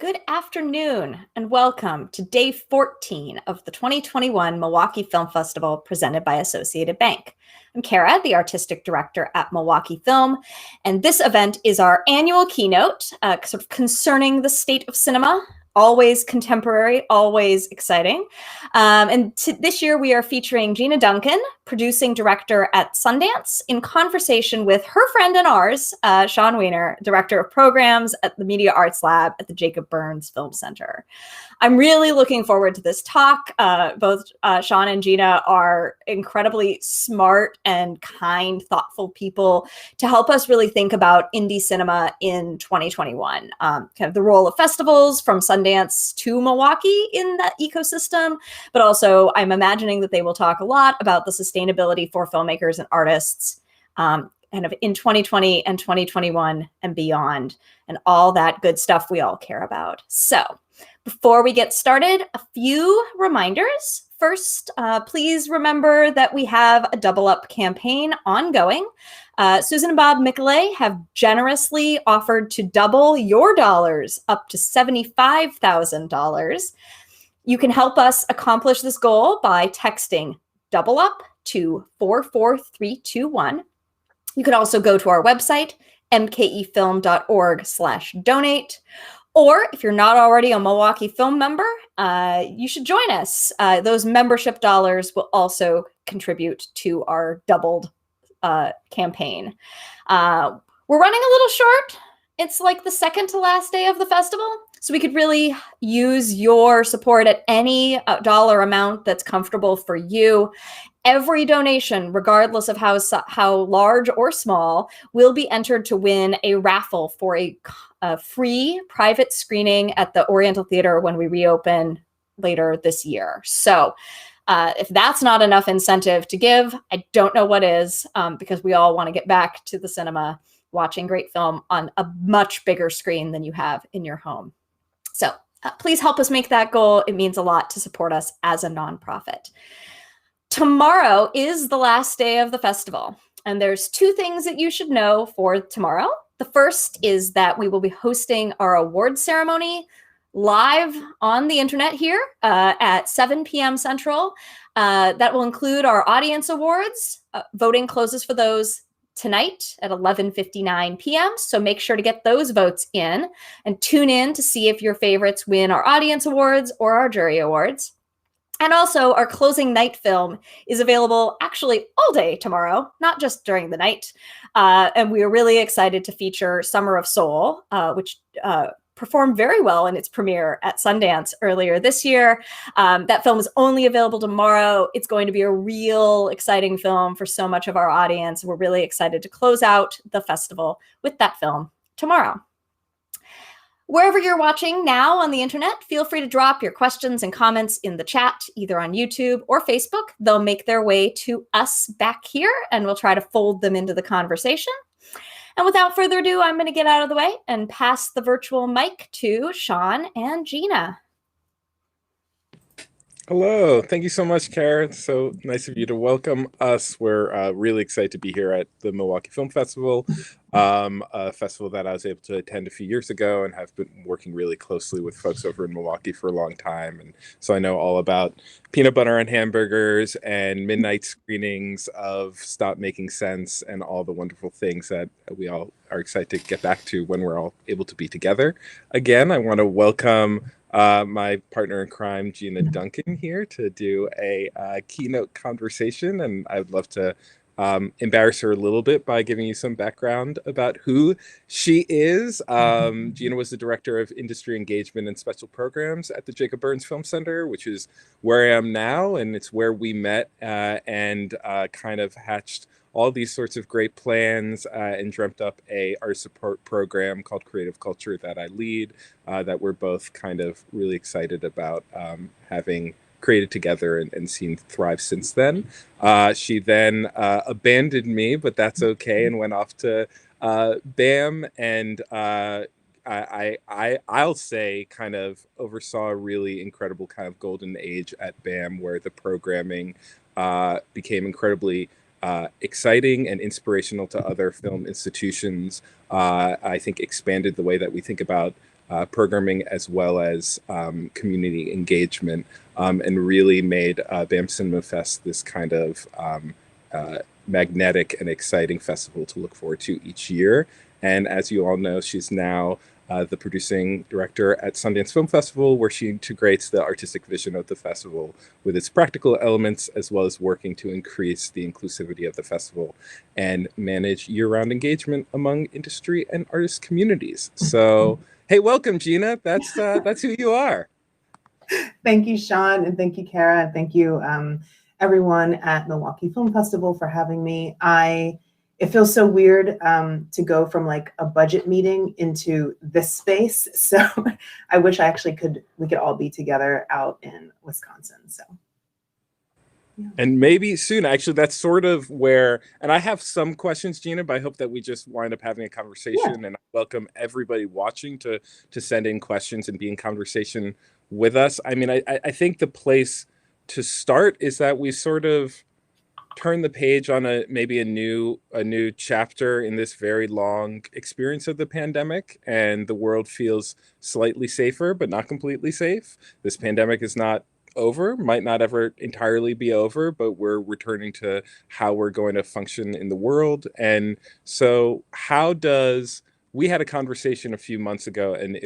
Good afternoon and welcome to day 14 of the 2021 Milwaukee Film Festival presented by Associated Bank. I'm Kara, the artistic director at Milwaukee Film, and this event is our annual keynote, sort of concerning the state of cinema. Always contemporary, always exciting. This year we are featuring Gina Duncan, producing director at Sundance, in conversation with her friend and ours, Sean Weiner, director of programs at the Media Arts Lab at the Jacob Burns Film Center. I'm really looking forward to this talk. Both Sean and Gina are incredibly smart and kind, thoughtful people to help us really think about indie cinema in 2021. Kind of the role of festivals from Sundance to Milwaukee in that ecosystem, but also I'm imagining that they will talk a lot about the sustainability for filmmakers and artists kind of in 2020 and 2021 and beyond, and all that good stuff we all care about. So before we get started, a few reminders. First, please remember that we have a Double Up campaign ongoing. Susan and Bob Michelet have generously offered to double your dollars up to $75,000. You can help us accomplish this goal by texting Double Up to 44321. You can also go to our website, mkefilm.org/donate. Or if you're not already a Milwaukee Film member, you should join us. Those membership dollars will also contribute to our doubled campaign. We're running a little short. It's like the second to last day of the festival. So we could really use your support at any dollar amount that's comfortable for you. Every donation, regardless of how large or small, will be entered to win a raffle for a free private screening at the Oriental Theater when we reopen later this year. So if that's not enough incentive to give, I don't know what is, because we all want to get back to the cinema, watching great film on a much bigger screen than you have in your home. So please help us make that goal. It means a lot to support us as a nonprofit. Tomorrow is the last day of the festival, and there's two things that you should know for tomorrow. The first is that we will be hosting our awards ceremony live on the internet here at 7 p.m. Central. That will include our audience awards. Voting closes for those tonight at 11:59 p.m. So make sure to get those votes in and tune in to see if your favorites win our audience awards or our jury awards. And also, our closing night film is available actually all day tomorrow, not just during the night. And we are really excited to feature Summer of Soul, which performed very well in its premiere at Sundance earlier this year. That film is only available tomorrow. It's going to be a real exciting film for so much of our audience. We're really excited to close out the festival with that film tomorrow. Wherever you're watching now on the internet, feel free to drop your questions and comments in the chat, either on YouTube or Facebook. They'll make their way to us back here, and we'll try to fold them into the conversation. And without further ado, I'm going to get out of the way and pass the virtual mic to Sean and Gina. Hello. Thank you so much, Kara. It's so nice of you to welcome us. We're really excited to be here at the Milwaukee Film Festival, a festival that I was able to attend a few years ago and have been working really closely with folks over in Milwaukee for a long time. And so I know all about peanut butter and hamburgers and midnight screenings of Stop Making Sense and all the wonderful things that we all are excited to get back to when we're all able to be together. Again, I want to welcome my partner in crime, Gina Duncan, here to do a keynote conversation, and I'd love to embarrass her a little bit by giving you some background about who she is. Gina was the director of industry engagement and special programs at the Jacob Burns Film Center, which is where I am now, and it's where we met and kind of hatched all these sorts of great plans and dreamt up a art support program called Creative Culture that I lead, that we're both kind of really excited about having created together and seen thrive since then. She then abandoned me, but that's okay, and went off to BAM, and I'll say kind of oversaw a really incredible kind of golden age at BAM, where the programming became incredibly exciting and inspirational to other film institutions. I think expanded the way that we think about programming as well as community engagement, and really made BAM Cinema Fest this kind of magnetic and exciting festival to look forward to each year. And as you all know, she's now the producing director at Sundance Film Festival, where she integrates the artistic vision of the festival with its practical elements, as well as working to increase the inclusivity of the festival and manage year-round engagement among industry and artist communities. So, hey, welcome, Gina. That's who you are. Thank you, Sean, and thank you, Kara, and thank you, everyone at Milwaukee Film Festival for having me. It feels so weird to go from like a budget meeting into this space. So I wish we could all be together out in Wisconsin. So. Yeah. And maybe soon, actually, that's sort of where, and I have some questions, Gina, but I hope that we just wind up having a conversation. Yeah. And I welcome everybody watching to send in questions and be in conversation with us. I mean, I think the place to start is that we sort of turn the page on maybe a new chapter in this very long experience of the pandemic, and the world feels slightly safer, but not completely safe. This pandemic is not over, might not ever entirely be over, but we're returning to how we're going to function in the world. And so we had a conversation a few months ago, and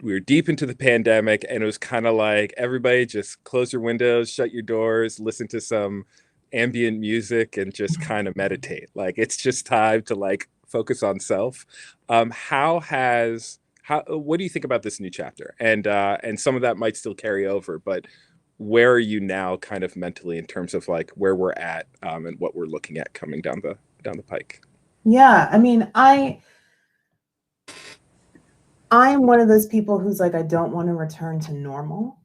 we were deep into the pandemic, and it was kind of like, everybody just close your windows, shut your doors, listen to some ambient music, and just kind of meditate. Like, it's just time to like focus on self. What do you think about this new chapter? And some of that might still carry over, but where are you now kind of mentally in terms of like where we're at, and what we're looking at coming down the pike? Yeah, I mean, I'm one of those people who's like, I don't want to return to normal.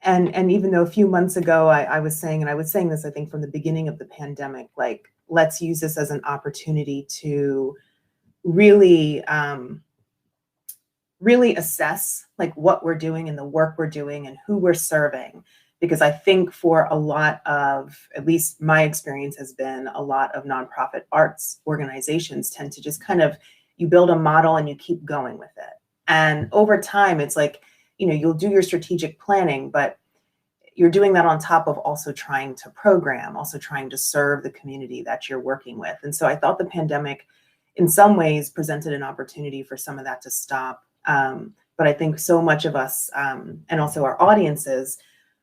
And even though a few months ago I was saying, and I was saying this, I think from the beginning of the pandemic, like, let's use this as an opportunity to really, really assess like what we're doing and the work we're doing and who we're serving. Because I think for a lot of, at least my experience has been, a lot of nonprofit arts organizations tend to just kind of, you build a model and you keep going with it. And over time, it's like, you'll do your strategic planning, but you're doing that on top of also trying to program, also trying to serve the community that you're working with. And so I thought the pandemic in some ways presented an opportunity for some of that to stop. But I think so much of us, and also our audiences,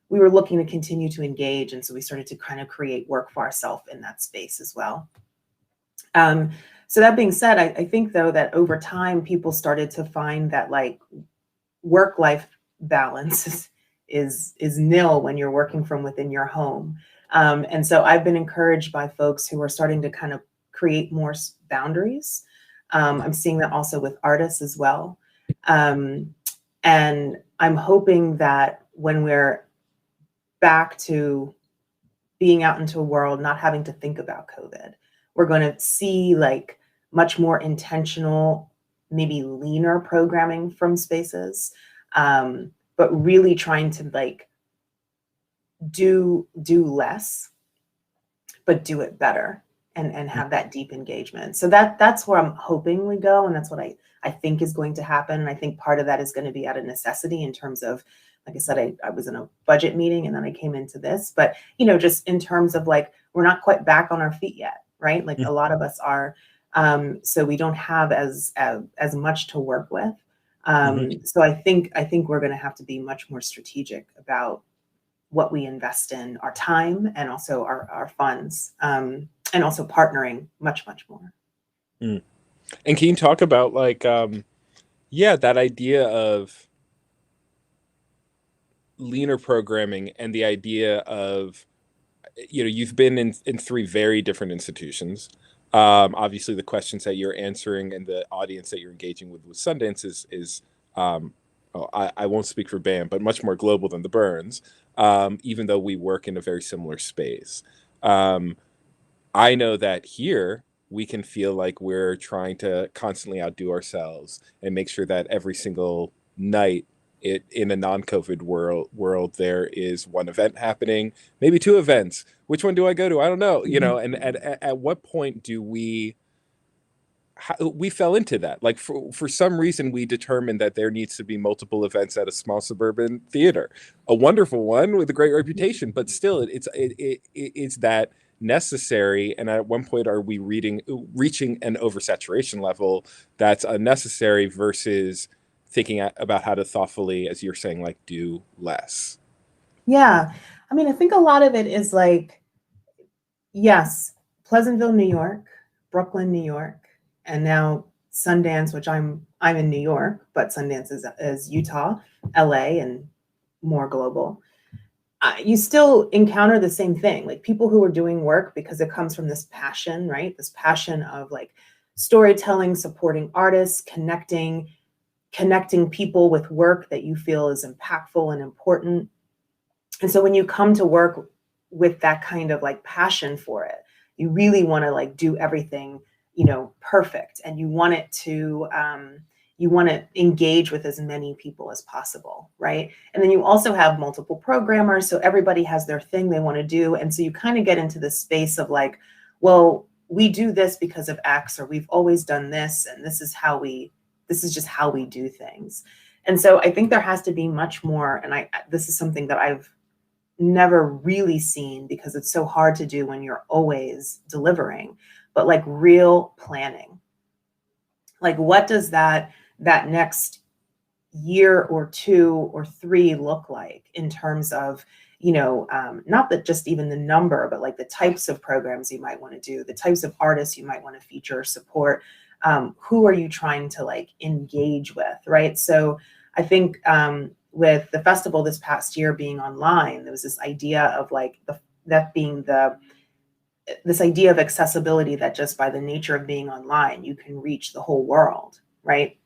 we were looking to continue to engage. And so we started to kind of create work for ourselves in that space as well. So that being said, I think though that over time, people started to find that like work-life balance is nil when you're working from within your home. And so I've been encouraged by folks who are starting to kind of create more boundaries. I'm seeing that also with artists as well. And I'm hoping that when we're back to being out into a world, not having to think about COVID, we're going to see like much more intentional, maybe leaner programming from spaces, but really trying to like do less, but do it better and have that deep engagement. So that's where I'm hoping we go. And that's what I think is going to happen. And I think part of that is going to be out of necessity in terms of, like I said, I was in a budget meeting and then I came into this, but, just in terms of like, we're not quite back on our feet yet, right? Like a lot of us are, so we don't have as much to work with. So I think we're going to have to be much more strategic about what we invest in our time and also our funds, and also partnering much more. And can you talk about like, that idea of leaner programming and the idea of, you've been in 3 very different institutions. Obviously the questions that you're answering and the audience that you're engaging with Sundance is I won't speak for BAM, but much more global than the Burns, even though we work in a very similar space. I know that here we can feel like we're trying to constantly outdo ourselves and make sure that every single night in a non-COVID world there is one event happening, maybe 2 events. Which one do I go to? I don't know. And at what point we fell into that. Like for some reason, we determined that there needs to be multiple events at a small suburban theater, a wonderful one with a great reputation, but still, it's that necessary. And at one point, are we reaching an oversaturation level that's unnecessary versus thinking about how to thoughtfully, as you're saying, like do less? Yeah. I mean, I think a lot of it is like, yes, Pleasantville, New York, Brooklyn, New York, and now Sundance, which I'm in New York, but Sundance is Utah, LA, and more global. You still encounter the same thing, like people who are doing work because it comes from this passion, right? This passion of like storytelling, supporting artists, connecting people with work that you feel is impactful and important. And so when you come to work with that kind of like passion for it, you really want to like do everything, perfect. And you want it to, you want to engage with as many people as possible, right? And then you also have multiple programmers. So everybody has their thing they want to do. And so you kind of get into the space of like, well, we do this because of X, or we've always done this, and this is just how we do things. And so I think there has to be much more. And this is something that I've never really seen because it's so hard to do when you're always delivering, but like real planning. Like, what does that next year or 2 or 3 look like in terms of, not that just even the number, but like the types of programs you might want to do, the types of artists you might want to feature or support. Who are you trying to like engage with, right? So I think with the festival this past year being online, there was this idea of like this idea of accessibility, that just by the nature of being online, you can reach the whole world, right?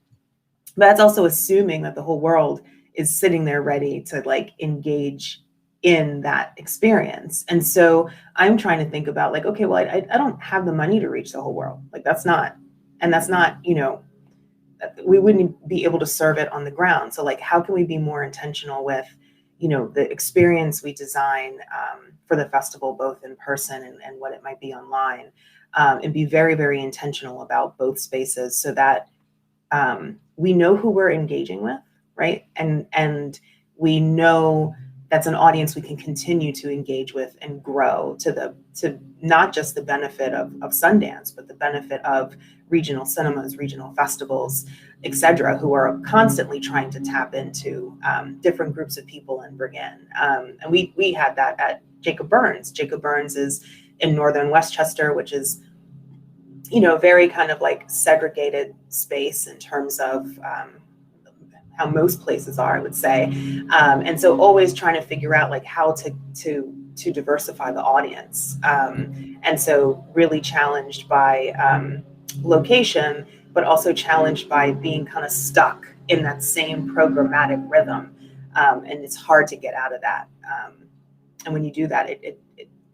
But that's also assuming that the whole world is sitting there ready to like engage in that experience. And so I'm trying to think about like, okay, well, I don't have the money to reach the whole world. Like that's not, we wouldn't be able to serve it on the ground. So like, how can we be more intentional with, the experience we design for the festival, both in person and what it might be online, and be very, very intentional about both spaces so that we know who we're engaging with, right? And we know that's an audience we can continue to engage with and grow to not just the benefit of Sundance, but the benefit of regional cinemas, regional festivals, et cetera, who are constantly trying to tap into different groups of people and bring in. And we had that at Jacob Burns. Jacob Burns is in northern Westchester, which is very kind of like segregated space in terms of how most places are, I would say. And so always trying to figure out like how to diversify the audience. And so really challenged by location, but also challenged by being kind of stuck in that same programmatic rhythm. And it's hard to get out of that. And when you do that,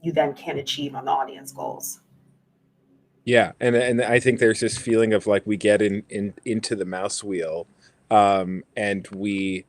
you then can't achieve on the audience goals. Yeah, and I think there's this feeling of like we get into the mouse wheel, and we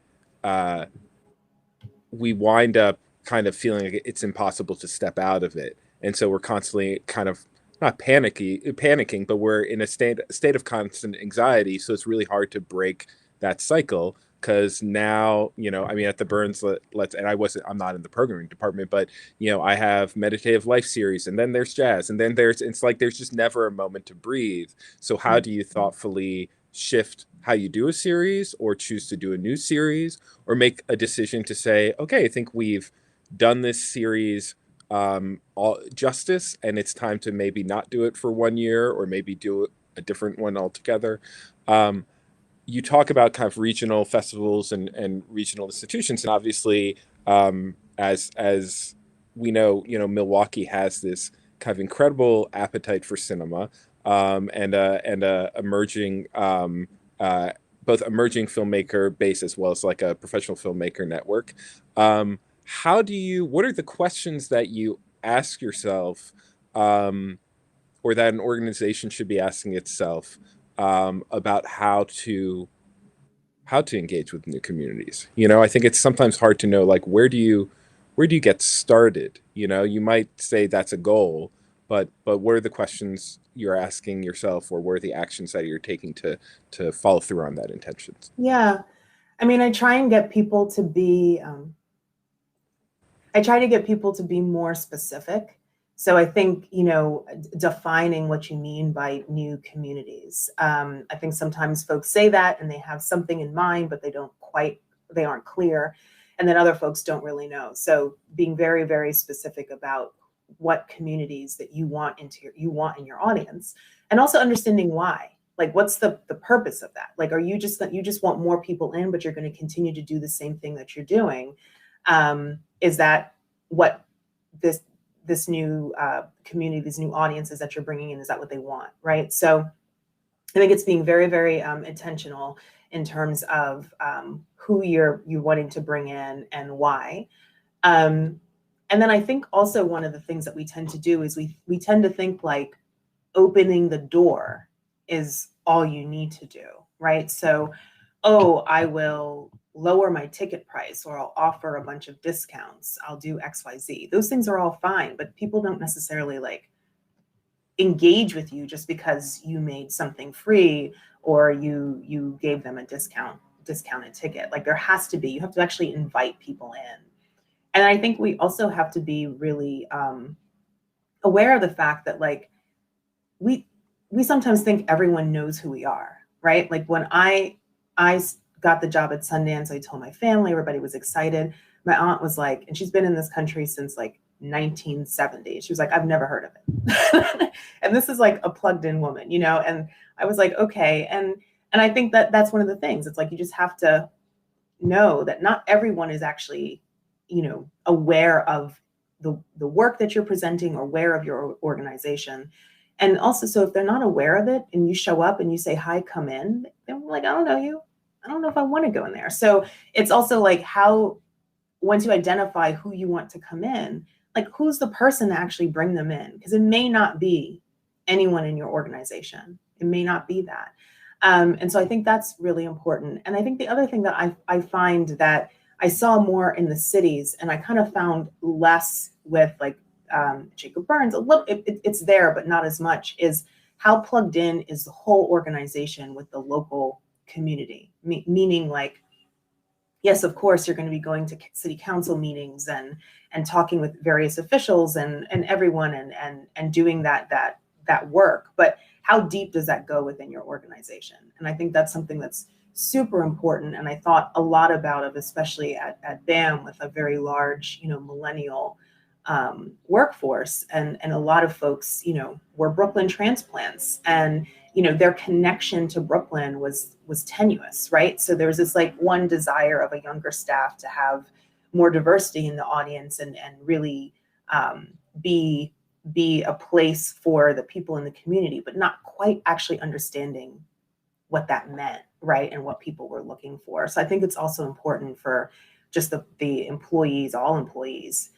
wind up kind of feeling like it's impossible to step out of it, and so we're constantly kind of not panicking, but we're in a state of constant anxiety. So it's really hard to break that cycle. Because now, I mean, at the Burns, I'm not in the programming department, but, I have meditative life series, and then there's jazz, and then it's like there's just never a moment to breathe. So how do you thoughtfully shift how you do a series, or choose to do a new series, or make a decision to say, okay, I think we've done this series all justice, and it's time to maybe not do it for 1 year, or maybe do a different one altogether. You talk about kind of regional festivals and regional institutions, and obviously, as we know, Milwaukee has this kind of incredible appetite for cinema, and emerging, both emerging filmmaker base as well as like a professional filmmaker network. What are the questions that you ask yourself, or that an organization should be asking itself, about how to engage with new communities? I think it's sometimes hard to know, like, where do you get started? You might say that's a goal, but what are the questions you're asking yourself, or what are the actions that you're taking to follow through on that intention? Yeah, I mean, I try and get people to be more specific. So I think, defining what you mean by new communities. I think sometimes folks say that and they have something in mind, but they aren't clear. And then other folks don't really know. So being very, very specific about what communities that you want in your audience, and also understanding why. Like, what's the purpose of that? Like, are you just want more people in, but you're going to continue to do the same thing that you're doing? Is that what this new community, these new audiences that you're bringing in, is that what they want, right? So I think it's being very, very intentional in terms of who you're wanting to bring in and why. And then I think also one of the things that we tend to do is we tend to think like opening the door is all you need to do, right? So, oh, I will lower my ticket price, or I'll offer a bunch of discounts. I'll do XYZ. Those things are all fine, but people don't necessarily like engage with you just because you made something free or you gave them a discounted ticket. Like, you have to actually invite people in. And I think we also have to be really aware of the fact that, like, we sometimes think everyone knows who we are, right? Like, when I got the job at Sundance, I told my family, everybody was excited. My aunt was like, and she's been in this country since like 1970. She was like, I've never heard of it. And this is like a plugged in woman, and I was like, okay. And I think that that's one of the things. It's like, you just have to know that not everyone is actually, aware of the work that you're presenting or aware of your organization. And also, so if they're not aware of it and you show up and you say, hi, come in, they're like, I don't know you. I don't know if I want to go in there. So it's also like, once you identify who you want to come in, like, who's the person to actually bring them in? Because it may not be anyone in your organization. It may not be that. And so I think that's really important. And I think the other thing that I find that I saw more in the cities, and I kind of found less with like Jacob Burns, a little, it's there, but not as much, is how plugged in is the whole organization with the local community. Meaning, like, yes, of course, you're going to be going to city council meetings and talking with various officials and everyone and doing that work. But how deep does that go within your organization? And I think that's something that's super important. And I thought a lot about it, especially at BAM, with a very large, millennial workforce, and a lot of folks, were Brooklyn transplants, and their connection to Brooklyn was tenuous, right? So there's this like one desire of a younger staff to have more diversity in the audience and really be a place for the people in the community, but not quite actually understanding what that meant, right? And what people were looking for. So I think it's also important for just the employees, all employees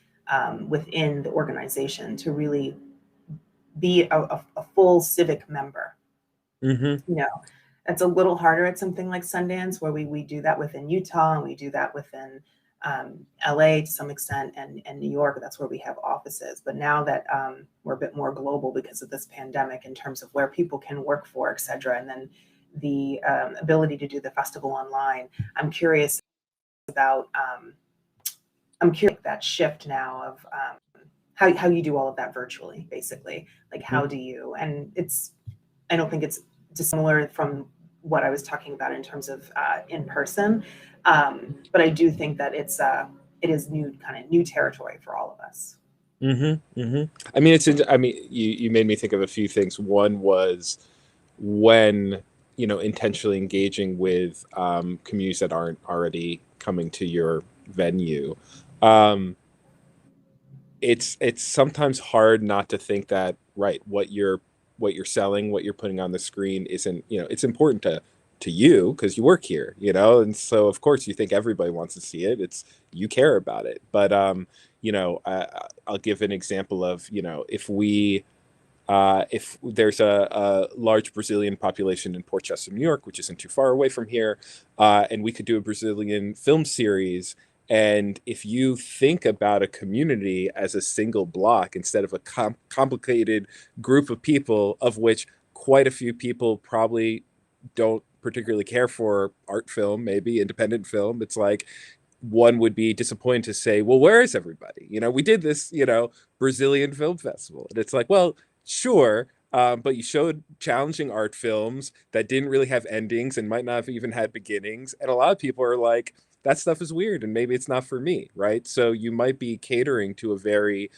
within the organization, to really be a full civic member. Mm-hmm. It's a little harder at something like Sundance, where we do that within Utah, and we do that within LA to some extent, and New York. That's where we have offices. But now that we're a bit more global because of this pandemic, in terms of where people can work for, et cetera, and then the ability to do the festival online, I'm curious about that shift now of how you do all of that virtually, basically. Like, how do you, and I don't think it's dissimilar from what I was talking about in terms of in person, but I do think that it is new territory for all of us. Mm-hmm. Mm-hmm. I mean, you made me think of a few things. One was when, intentionally engaging with communities that aren't already coming to your venue. It's sometimes hard not to think that, right, what you're selling, what you're putting on the screen isn't, it's important to you because you work here, and so of course you think everybody wants to see it. It's, you care about it. But I'll give an example of, if there's a large Brazilian population in Port Chester, New York, which isn't too far away from here, and we could do a Brazilian film series, And if you think about a community as a single block instead of a complicated group of people, of which quite a few people probably don't particularly care for art film, maybe independent film, it's like one would be disappointed to say, well, where is everybody? We did this, Brazilian film festival. And it's like, well, sure. But you showed challenging art films that didn't really have endings and might not have even had beginnings. And a lot of people are like, that stuff is weird and maybe it's not for me, right? So you might be catering to a very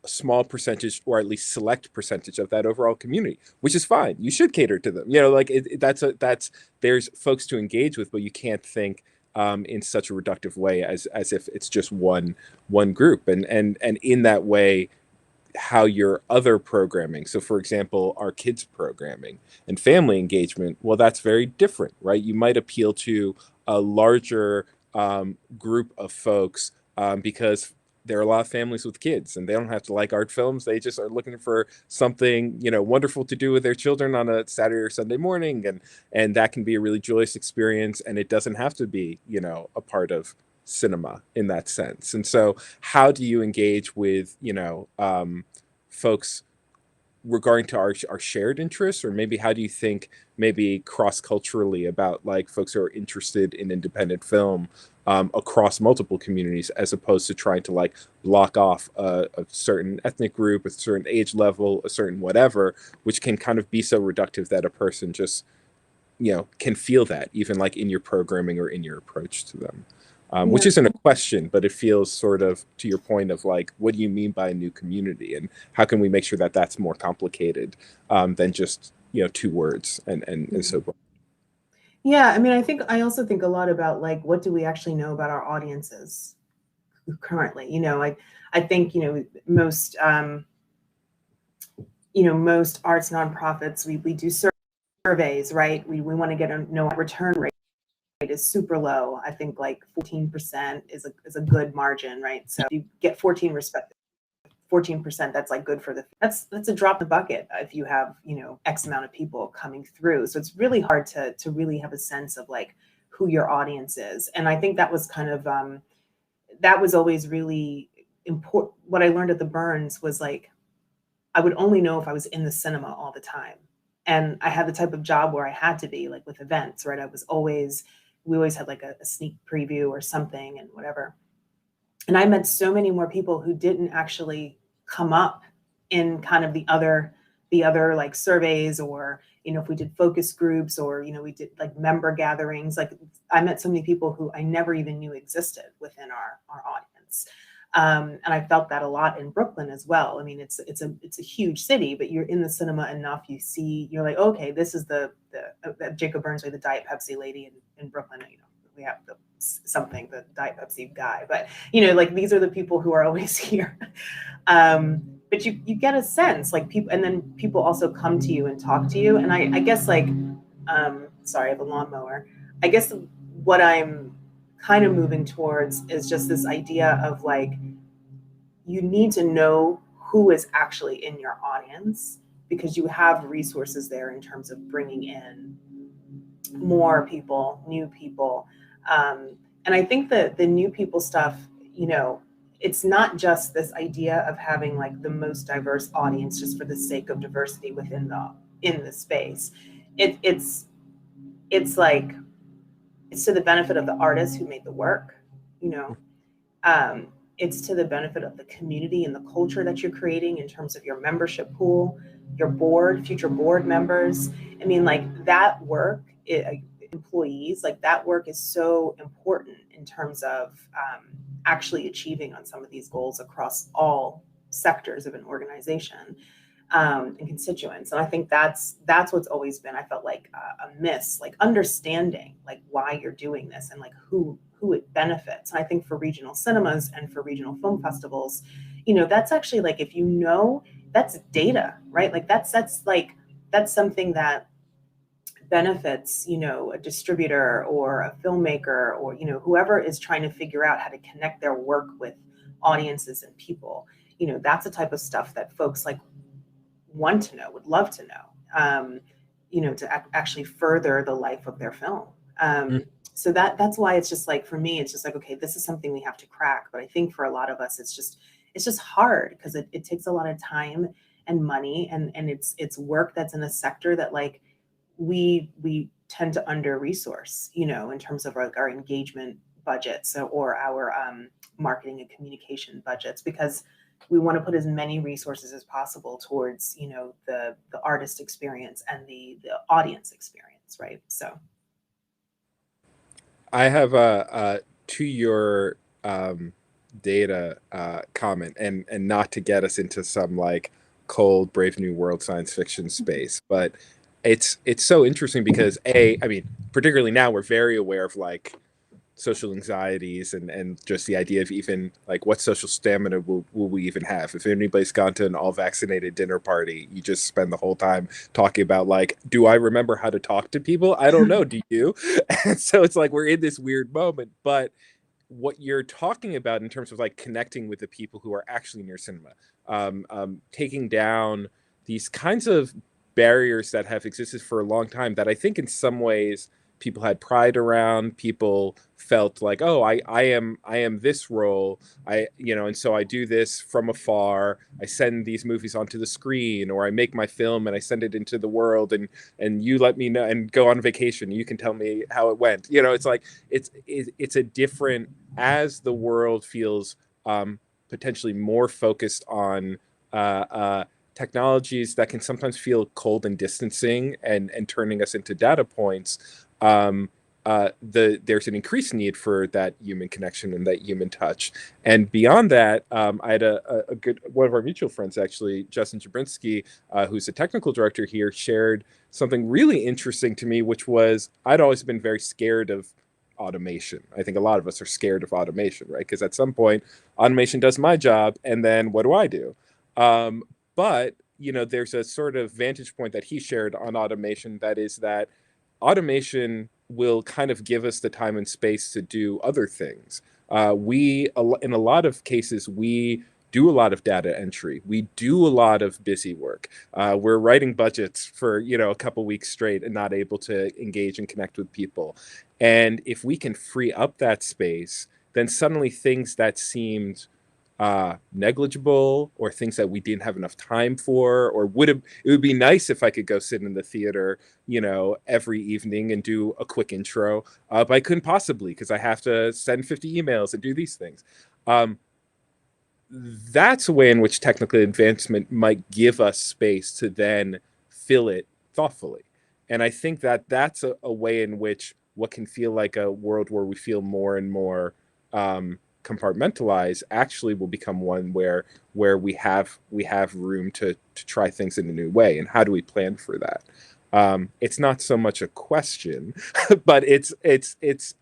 small percentage, or at least select percentage of that overall community, which is fine. You should cater to them. Like there's folks to engage with, but you can't think in such a reductive way as if it's just one group. And in that way, how your other programming, so for example, our kids programming and family engagement, well, that's very different, right? You might appeal to a larger group of folks because there are a lot of families with kids and they don't have to like art films. They just are looking for something, wonderful to do with their children on a Saturday or Sunday morning. And that can be a really joyous experience. And it doesn't have to be, a part of cinema in that sense. And so how do you engage with, folks regarding to our shared interests, or maybe how do you think maybe cross-culturally about like folks who are interested in independent film across multiple communities, as opposed to trying to like block off a certain ethnic group, a certain age level, a certain whatever, which can kind of be so reductive that a person just, can feel that even like in your programming or in your approach to them. Which isn't a question, but it feels sort of to your point of like, what do you mean by a new community, and how can we make sure that that's more complicated than just two words and so forth. Yeah, I mean, I also think a lot about like, what do we actually know about our audiences currently? I think most most arts nonprofits, we do surveys, right? We want to get a know return rate is super low. I think like 14% is a good margin, right? So if you get 14%, that's like good for that's a drop in the bucket if you have, X amount of people coming through. So it's really hard to really have a sense of like who your audience is. And I think that was kind of, that was always really important. What I learned at the Burns was like, I would only know if I was in the cinema all the time. And I had the type of job where I had to be like with events, right? We always had like a sneak preview or something and whatever. And I met so many more people who didn't actually come up in kind of the other like surveys, or, if we did focus groups, or, we did like member gatherings. Like I met so many people who I never even knew existed within our audience. And I felt that a lot in Brooklyn as well. I mean, it's a huge city, but you're in the cinema enough, you're like, okay, this is the Jacob Burns, the Diet Pepsi lady in Brooklyn. We have the Diet Pepsi guy, but like these are the people who are always here. But you get a sense, like people, and then people also come to you and talk to you. And I guess like, sorry, I have a lawnmower. I guess what I'm kind of moving towards is just this idea of like, you need to know who is actually in your audience, because you have resources there in terms of bringing in more people, new people. And I think that the new people stuff, it's not just this idea of having like the most diverse audience just for the sake of diversity in the space. It's like, it's to the benefit of the artists who made the work, it's to the benefit of the community and the culture that you're creating in terms of your membership pool, your board, future board members. I mean, like that work, employees, like that work is so important in terms of actually achieving on some of these goals across all sectors of an organization and constituents. And I think that's what's always been, I felt like a miss, like understanding like why you're doing this and like who it benefits. And I think for regional cinemas and for regional film festivals, that's actually like, if that's data, right? Like that's something that benefits, a distributor or a filmmaker or, whoever is trying to figure out how to connect their work with audiences and people. That's the type of stuff that folks like want to know, would love to know, to actually further the life of their film. So that's why it's just like, for me, it's just like, okay, this is something we have to crack. But I think for a lot of us, it's just hard because it takes a lot of time and money, and it's work that's in a sector that like we tend to under resource, you know, in terms of like our engagement budgets or our marketing and communication budgets, because we want to put as many resources as possible towards, you know, the artist experience and the audience experience, right? So I have a to your data comment, and not to get us into some like cold Brave New World science fiction space, but it's so interesting because I mean, particularly now we're very aware of like social anxieties and just the idea of even like what social stamina will we even have if anybody's gone to an all vaccinated dinner party. You just spend the whole time talking about like, do I remember how to talk to people? I don't know, do you? And so it's like we're in this weird moment. But what you're talking about in terms of like connecting with the people who are actually near cinema, taking down these kinds of barriers that have existed for a long time that I think in some ways people had pride around. People felt like, oh, I am this role, and so I do this from afar. I send these movies onto the screen, or I make my film and I send it into the world, and you let me know and go on vacation. You can tell me how it went. It's like it's a different, as the world feels potentially more focused on technologies that can sometimes feel cold and distancing and turning us into data points. There's an increased need for that human connection and that human touch. And beyond that, I had a good one of our mutual friends, actually, Justin Jabrinsky, who's a technical director here, shared something really interesting to me, which was I'd always been very scared of automation. I think a lot of us are scared of automation, right? Because at some point, automation does my job, and then what do I do? But there's a sort of vantage point that he shared on automation, that is that automation will kind of give us the time and space to do other things. In a lot of cases, we do a lot of data entry. We do a lot of busy work. We're writing budgets for, a couple weeks straight and not able to engage and connect with people. And if we can free up that space, then suddenly things that seemed negligible, or things that we didn't have enough time for, or it would be nice if I could go sit in the theater, every evening and do a quick intro, but I couldn't possibly because I have to send 50 emails and do these things. That's a way in which technical advancement might give us space to then fill it thoughtfully. And I think that that's a way in which what can feel like a world where we feel more and more compartmentalized actually will become one where we have room to try things in a new way. And how do we plan for that? It's not so much a question, but it's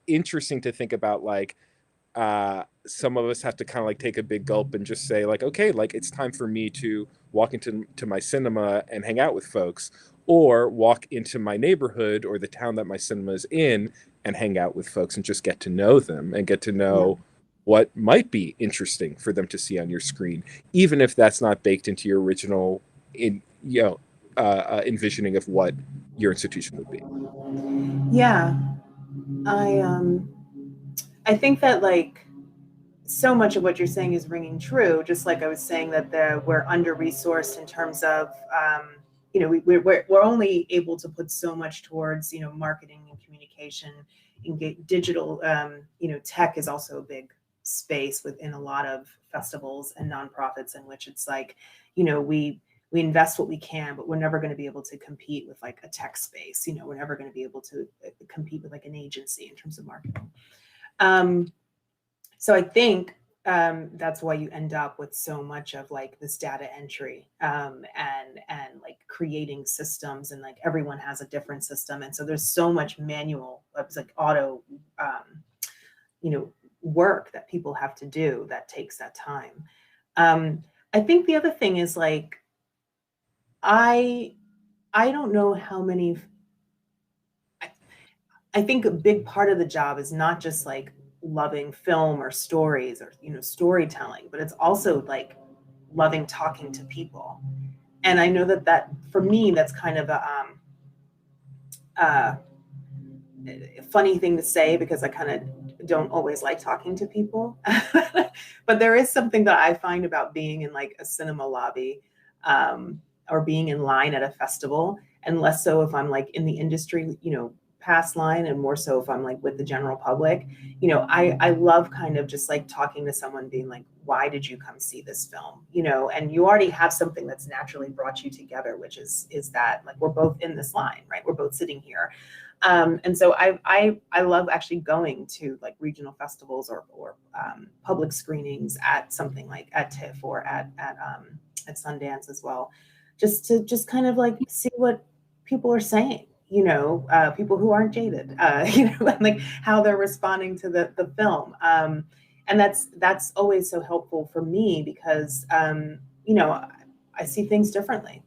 interesting to think about, like, some of us have to kind of like take a big gulp and just say, like, okay, like it's time for me to walk into my cinema and hang out with folks, or walk into my neighborhood or the town that my cinema is in and hang out with folks and just get to know them and get to know what might be interesting for them to see on your screen, even if that's not baked into your original envisioning of what your institution would be. Yeah, I think that, like, so much of what you're saying is ringing true. Just like I was saying that we're under resourced in terms of we're only able to put so much towards marketing and communication. Digital tech is also a big space within a lot of festivals and nonprofits, in which it's like we invest what we can, but we're never going to be able to compete with like a tech space. We're never going to be able to compete with like an agency in terms of marketing. So I think that's why you end up with so much of like this data entry and like creating systems, and like everyone has a different system. And so there's so much manual, it's like auto, work that people have to do that takes that time. I think the other thing is, like, I don't know how many, I think a big part of the job is not just like loving film or stories or storytelling, but it's also like loving talking to people. And I know that for me, that's kind of funny thing to say because I kind of don't always like talking to people. But there is something that I find about being in like a cinema lobby, or being in line at a festival, and less so if I'm like in the industry, past line, and more so if I'm like with the general public. I love kind of just like talking to someone, being like, why did you come see this film? And you already have something that's naturally brought you together, which is that like we're both in this line, right? We're both sitting here. And so I love actually going to like regional festivals or public screenings at something like at TIFF or at Sundance as well, just to kind of like see what people are saying, people who aren't jaded, and like how they're responding to the film. And that's always so helpful for me because, I see things differently.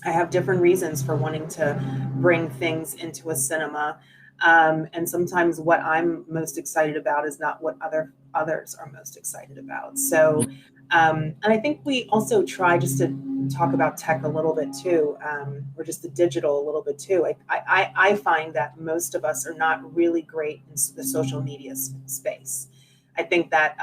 I have different reasons for wanting to bring things into a cinema. And sometimes what I'm most excited about is not what others are most excited about. So, and I think we also try, just to talk about tech a little bit too, or just the digital a little bit too. I find that most of us are not really great in the social media space. I think that,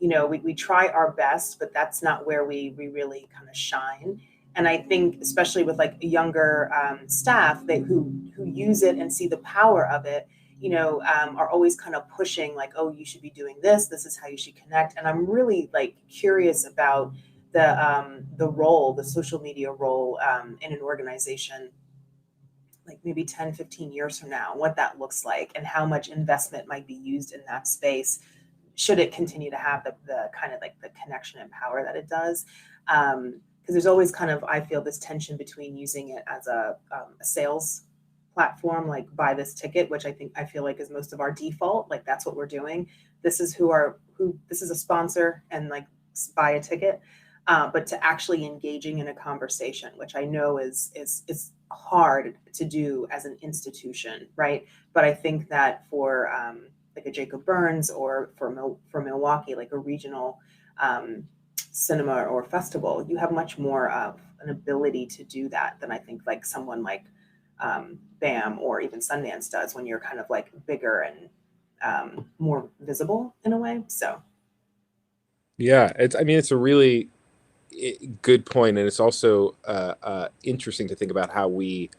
we try our best, but that's not where we really kind of shine. And I think, especially with like younger staff who use it and see the power of it, are always kind of pushing like, oh, you should be doing this. This is how you should connect. And I'm really like curious about the social media role in an organization, like maybe 10, 15 years from now, what that looks like and how much investment might be used in that space. Should it continue to have the kind of like the connection and power that it does? Because there's always kind of, I feel, this tension between using it as a sales platform, like buy this ticket, which I feel like is most of our default. Like that's what we're doing. This is this is a sponsor, and like buy a ticket. But to actually engaging in a conversation, which I know is hard to do as an institution, right? But I think that for like a Jacob Burns or for Milwaukee, like a regional cinema or festival, you have much more of an ability to do that than I think like someone like BAM or even Sundance does, when you're kind of like bigger and more visible in a way. So Yeah, it's a really good point, and it's also interesting to think about how we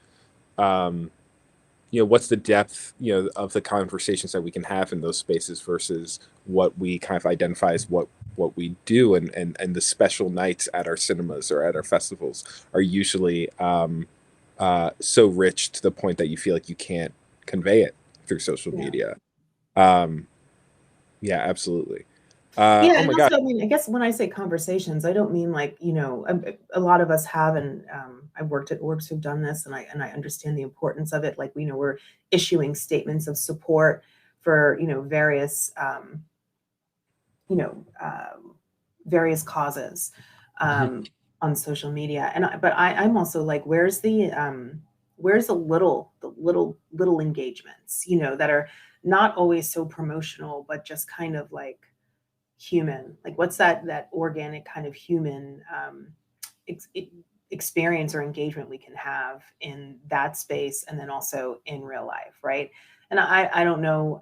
what's the depth of the conversations that we can have in those spaces versus what we kind of identify as what we do, and the special nights at our cinemas or at our festivals are usually so rich to the point that you feel like you can't convey it through social media. Yeah, absolutely. Yeah, Oh and my God. also, I mean, I guess when I say conversations, I don't mean like, a lot of us have, and I've worked at orgs who've done this, and I understand the importance of it. Like, we're issuing statements of support for, various, various causes on social media. But I'm also like, where's the little engagements, that are not always so promotional, but just kind of like human. Like, what's that organic kind of human experience or engagement we can have in that space, and then also in real life, right? And I don't know.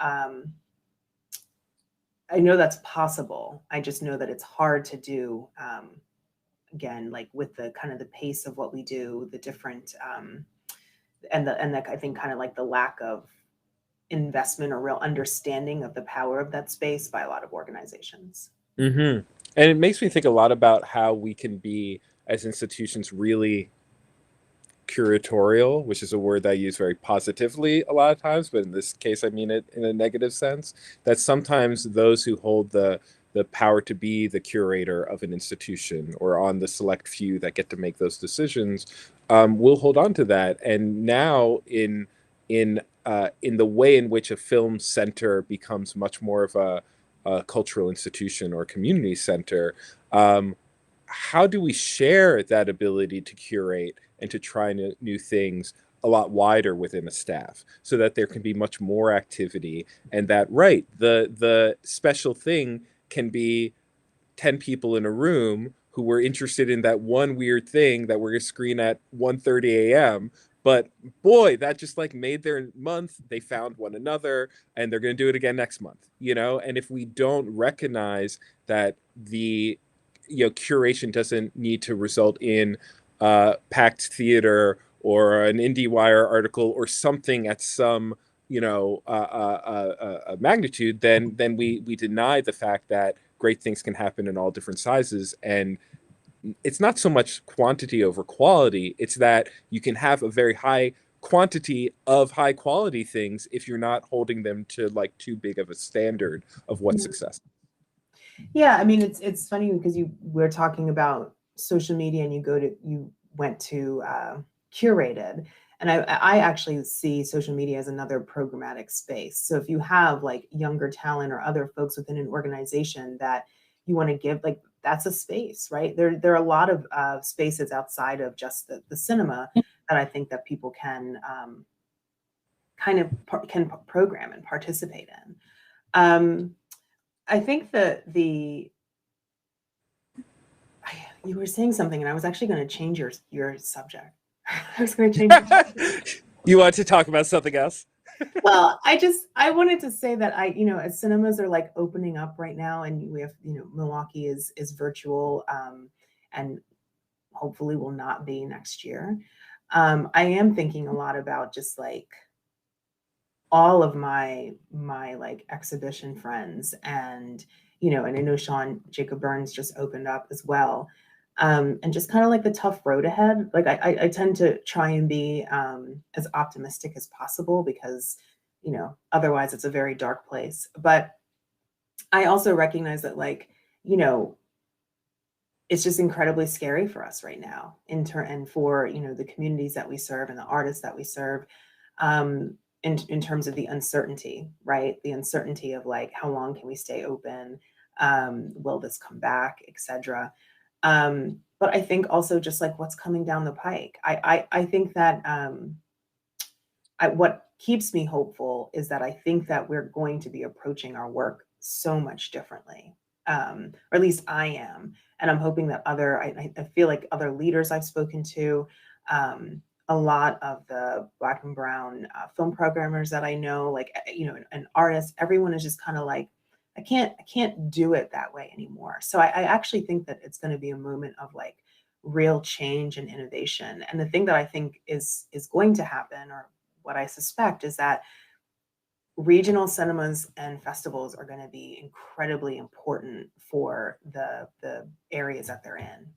I know that's possible. I just know that it's hard to do. Again, like with the kind of the pace of what we do, the different I think kind of like the lack of investment or real understanding of the power of that space by a lot of organizations. And it makes me think a lot about how we can be, as institutions, really curatorial, which is a word that I use very positively a lot of times, but in this case I mean it in a negative sense. That sometimes those who hold the power to be the curator of an institution, or on the select few that get to make those decisions, will hold on to that. And now in the way in which a film center becomes much more of a cultural institution or community center, how do we share that ability to curate and to try new things a lot wider within a staff, so that there can be much more activity, and that, right, the special thing can be 10 people in a room who were interested in that one weird thing that we're going to screen at 1:30 a.m., But boy, that just like made their month. They found one another, and they're going to do it again next month, you know? And if we don't recognize that the, you know, curation doesn't need to result in packed theater or an IndieWire article or something at some, you know, magnitude, then we deny the fact that great things can happen in all different sizes. And it's not so much quantity over quality, it's that you can have a very high quantity of high quality things if you're not holding them to like too big of a standard of what success. Yeah, I mean, it's funny because we're talking about social media, and you went to curated, and I actually see social media as another programmatic space. So if you have like younger talent or other folks within an organization that you want to give, like, that's a space, right? There are a lot of spaces outside of just the cinema that I think that people can can program and participate in. I think that you were saying something, and I was actually going to change your subject. I was going to change it. You want to talk about something else? Well, I wanted to say that as cinemas are like opening up right now, and we have, Milwaukee is virtual, and hopefully will not be next year. I am thinking a lot about just like all of my like exhibition friends, and and I know Sean Jacob Burns just opened up as well. And just kind of like the tough road ahead. Like I tend to try and be as optimistic as possible, because otherwise it's a very dark place. But I also recognize that, like, it's just incredibly scary for us right now and for the communities that we serve and the artists that we serve, in terms of the uncertainty, right? The uncertainty of like, how long can we stay open? Will this come back, etc. But I think also just like what's coming down the pike. I think that what keeps me hopeful is that I think that we're going to be approaching our work so much differently, or at least I am. And I'm hoping that I feel like other leaders I've spoken to, a lot of the Black and Brown film programmers that I know, like, and artists, everyone is just kind of like, I can't do it that way anymore. So I actually think that it's going to be a moment of like real change and innovation. And the thing that I think is going to happen, or what I suspect, is that regional cinemas and festivals are going to be incredibly important for the areas that they're in,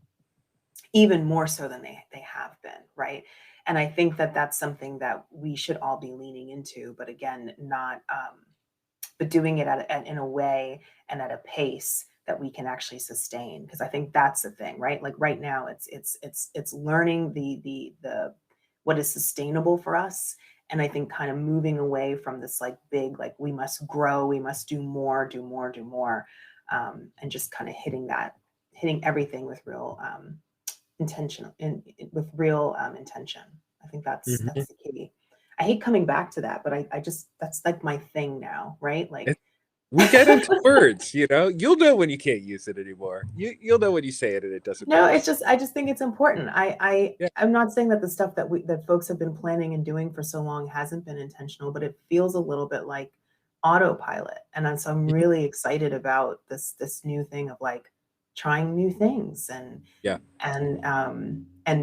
even more so than they have been, right? And I think that that's something that we should all be leaning into, but again, not but doing it in a way and at a pace that we can actually sustain. Because I think that's the thing, right? Like right now, it's learning the what is sustainable for us. And I think kind of moving away from this like big, like, we must grow, we must do more, and just kind of hitting everything with real intention, with real intention. I think that's the key. I hate coming back to that, but I just, that's like my thing now, right? Like, we get into words, you'll know when you can't use it anymore. You'll know when you say it and it doesn't. No, it's just, I just think it's important. Yeah. I'm not saying that the stuff that folks have been planning and doing for so long hasn't been intentional, but it feels a little bit like autopilot. And so I'm really excited about this new thing of like trying new things and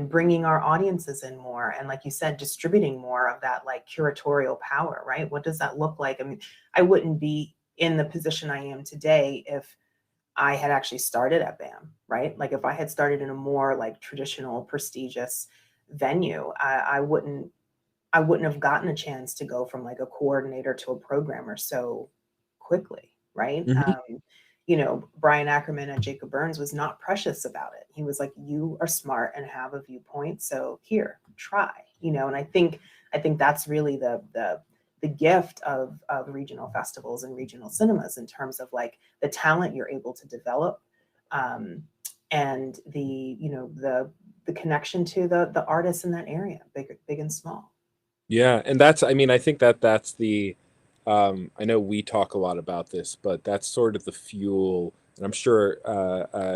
bringing our audiences in more, and like you said, distributing more of that like curatorial power, right? What does that look like? I mean, I wouldn't be in the position I am today if I had actually started at BAM, right? Like if I had started in a more like traditional, prestigious venue, I wouldn't have gotten a chance to go from like a coordinator to a programmer so quickly, right? Brian Ackerman at Jacob Burns was not precious about it. He was like, you are smart and have a viewpoint, so here, try, and I think that's really the gift of regional festivals and regional cinemas, in terms of like the talent you're able to develop, and the connection to the artists in that area, big and small. Yeah, and that's, I think that's the, I know we talk a lot about this, but that's sort of the fuel, and I'm sure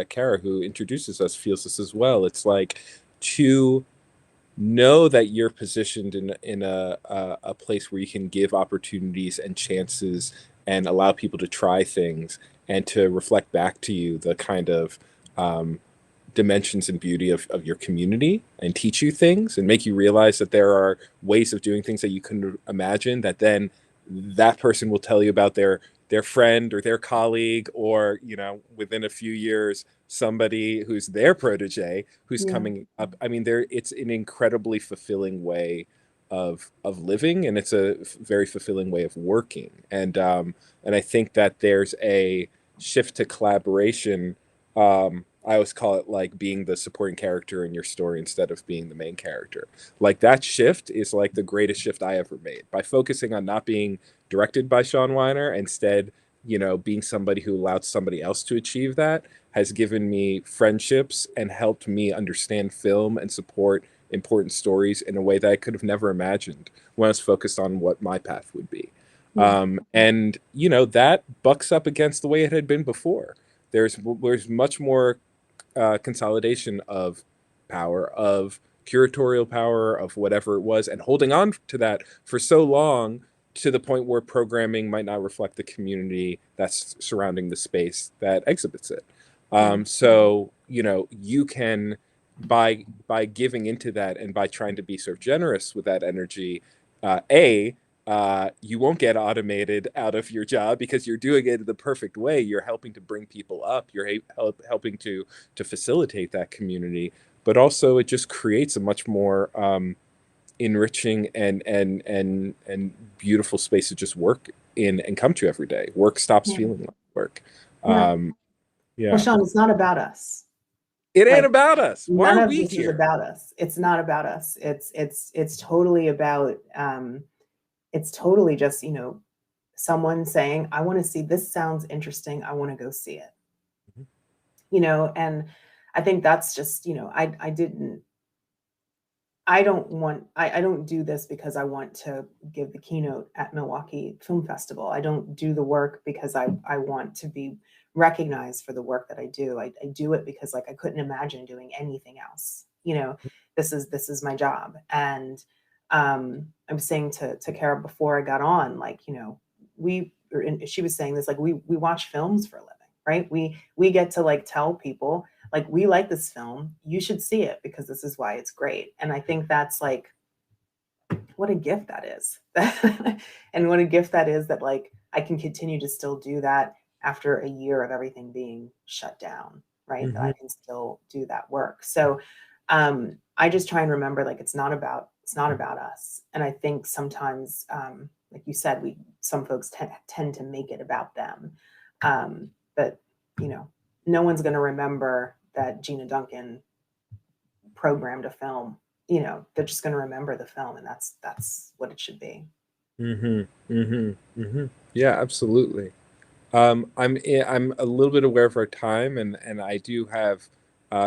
Kara, who introduces us, feels this as well. It's like to know that you're positioned in a place where you can give opportunities and chances and allow people to try things and to reflect back to you the kind of dimensions and beauty of your community and teach you things and make you realize that there are ways of doing things that you couldn't imagine, that then that person will tell you about their friend or their colleague, or within a few years somebody who's their protege who's Yeah. coming up. I mean, it's an incredibly fulfilling way of living, and it's a very fulfilling way of working. And I think that there's a shift to collaboration. I always call it like being the supporting character in your story instead of being the main character. Like, that shift is like the greatest shift I ever made, by focusing on not being directed by Sean Weiner, instead, being somebody who allowed somebody else to achieve that, has given me friendships and helped me understand film and support important stories in a way that I could have never imagined when I was focused on what my path would be. Yeah. And that bucks up against the way it had been before. There's much more consolidation of power, of curatorial power, of whatever it was, and holding on to that for so long, to the point where programming might not reflect the community that's surrounding the space that exhibits it. So you can, by giving into that and by trying to be sort of generous with that energy, you won't get automated out of your job because you're doing it the perfect way. You're helping to bring people up. You're helping to facilitate that community, but also it just creates a much more enriching and beautiful space to just work in and come to every day. Work stops Yeah. feeling like work. Yeah. Yeah. Well, Sean, it's not about us. It ain't Like, about us. Why none are of we this is here? about us. It's not about us. It's totally about it's totally just, someone saying, I want to see, this sounds interesting, I want to go see it. And I think that's just, I don't do this because I want to give the keynote at Milwaukee Film Festival. I don't do the work because I want to be recognized for the work that I do. I do it because, like, I couldn't imagine doing anything else. This is my job. And I'm saying to Kara before I got on, like, she was saying this, like, we watch films for a living, right? We get to, like, tell people, like, we like this film, you should see it because this is why it's great. And I think that's, like, what a gift that is. And what a gift that is, that, like, I can continue to still do that after a year of everything being shut down, right? That I can still do that work. So I just try and remember, like, it's not about us. And I think sometimes, like you said, some folks tend to make it about them. But no one's going to remember that Gina Duncan programmed a film. They're just going to remember the film, and that's what it should be. Yeah, absolutely. I'm a little bit aware of our time, and I do have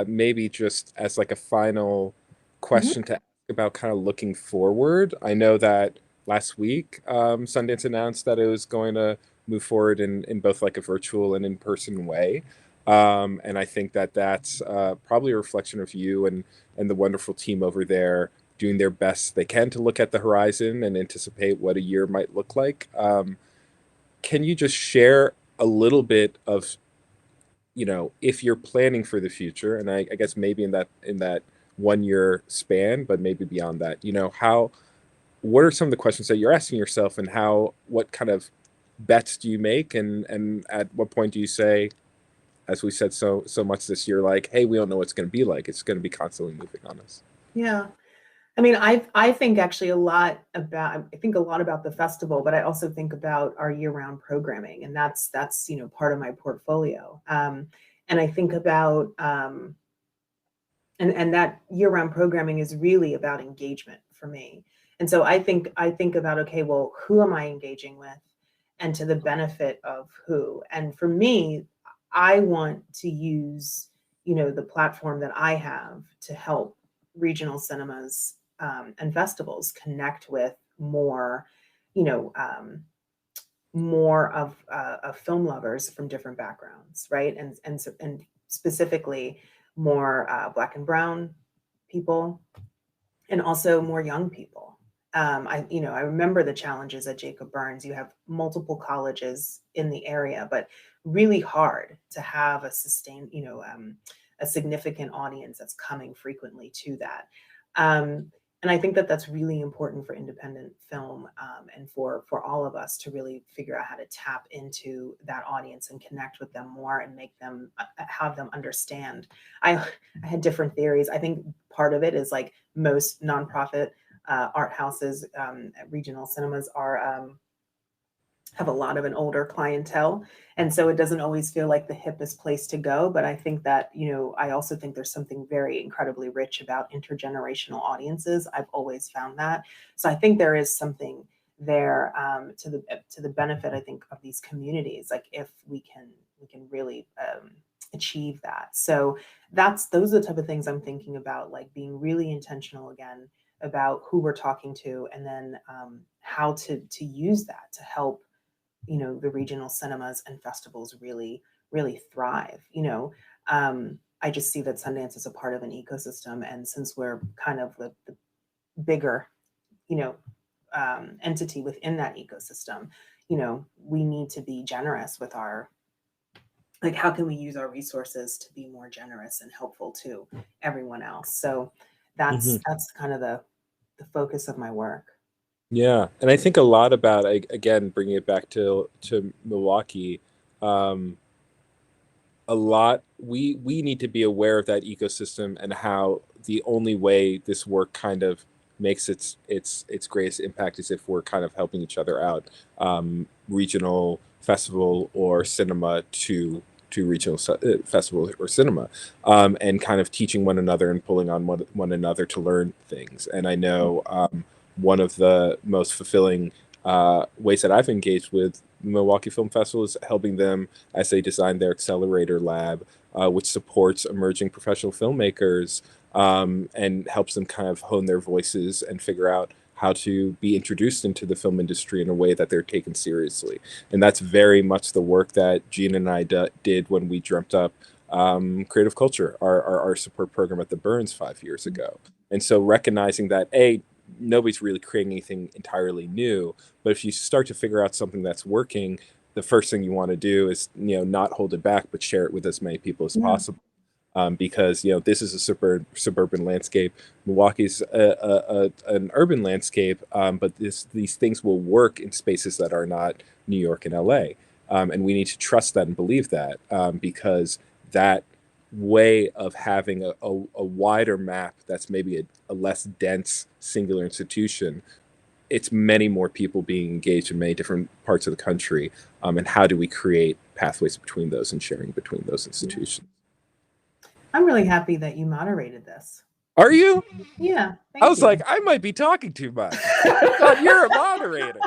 maybe just as like a final question to ask about kind of looking forward. I know that last week Sundance announced that it was going to move forward in both like a virtual and in-person way. And I think that that's probably a reflection of you and the wonderful team over there doing their best they can to look at the horizon and anticipate what a year might look like. Can you just share a little bit of, if you're planning for the future, and I guess maybe in that 1 year span, but maybe beyond that, what are some of the questions that you're asking yourself, and what kind of bets do you make, and at what point do you say, as we said so much this year, like, hey, we don't know what's going to be like. It's going to be constantly moving on us. Yeah. I mean, I think actually a lot about the festival, but I also think about our year-round programming, and that's part of my portfolio. And I think about and that year-round programming is really about engagement for me. And so I think about, okay, well, who am I engaging with, and to the benefit of who? And for me, I want to use the platform that I have to help regional cinemas and festivals connect with more, more of film lovers from different backgrounds, right? And specifically more Black and Brown people, and also more young people. I remember the challenges at Jacob Burns. You have multiple colleges in the area, but really hard to have a sustained, a significant audience that's coming frequently to that. And I think that that's really important for independent film, and for all of us to really figure out how to tap into that audience and connect with them more and make them have them understand. I had different theories. I think part of it is like most nonprofit art houses, regional cinemas are have a lot of an older clientele. And so it doesn't always feel like the hippest place to go. But I think that, I also think there's something very incredibly rich about intergenerational audiences. I've always found that. So I think there is something there, to the benefit, I think, of these communities. Like if we can really achieve that. So those are the type of things I'm thinking about, like being really intentional again about who we're talking to, and then how to use that to help the regional cinemas and festivals really thrive. I just see that Sundance is a part of an ecosystem, and since we're kind of the bigger entity within that ecosystem, we need to be generous with our, like, how can we use our resources to be more generous and helpful to everyone else? So that's kind of the focus of my work. Yeah, and I think a lot about, again, bringing it back to Milwaukee. A lot we need to be aware of that ecosystem, and how the only way this work kind of makes its greatest impact is if we're kind of helping each other out, regional festival or cinema to regional festival or cinema, and kind of teaching one another and pulling on one another to learn things. And I know one of the most fulfilling ways that I've engaged with Milwaukee Film Festival is helping them as they design their Accelerator Lab, which supports emerging professional filmmakers, and helps them kind of hone their voices and figure out how to be introduced into the film industry in a way that they're taken seriously. And that's very much the work that Gina and I did when we dreamt up Creative Culture, our support program at the Burns 5 years ago. And so recognizing that, nobody's really creating anything entirely new, but if you start to figure out something that's working, the first thing you want to do is not hold it back, but share it with as many people as possible, because this is a suburban landscape. Milwaukee's an urban landscape, but these things will work in spaces that are not New York and LA, and we need to trust that and believe that, because that way of having a wider map that's maybe a less dense singular institution, it's many more people being engaged in many different parts of the country, and how do we create pathways between those and sharing between those institutions. I'm really happy that you moderated this. Are you? Yeah, I was like, I might be talking too much. I thought you're a moderator.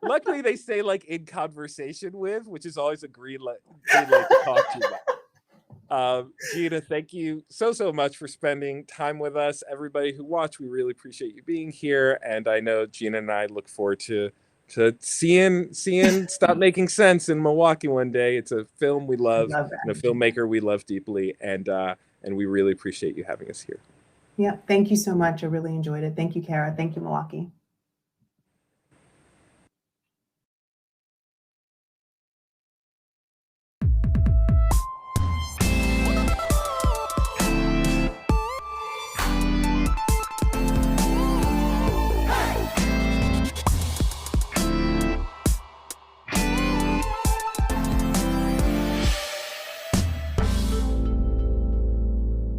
Luckily they say like in conversation with, which is always a green light to talk too much. Gina, thank you so much for spending time with us. Everybody who watched, we really appreciate you being here, and I know Gina and I look forward to seeing Stop Making Sense in Milwaukee one day. It's a film we love and a filmmaker we love deeply, and we really appreciate you having us here. Yeah, thank you so much. I really enjoyed it. Thank you, Kara. Thank you, Milwaukee.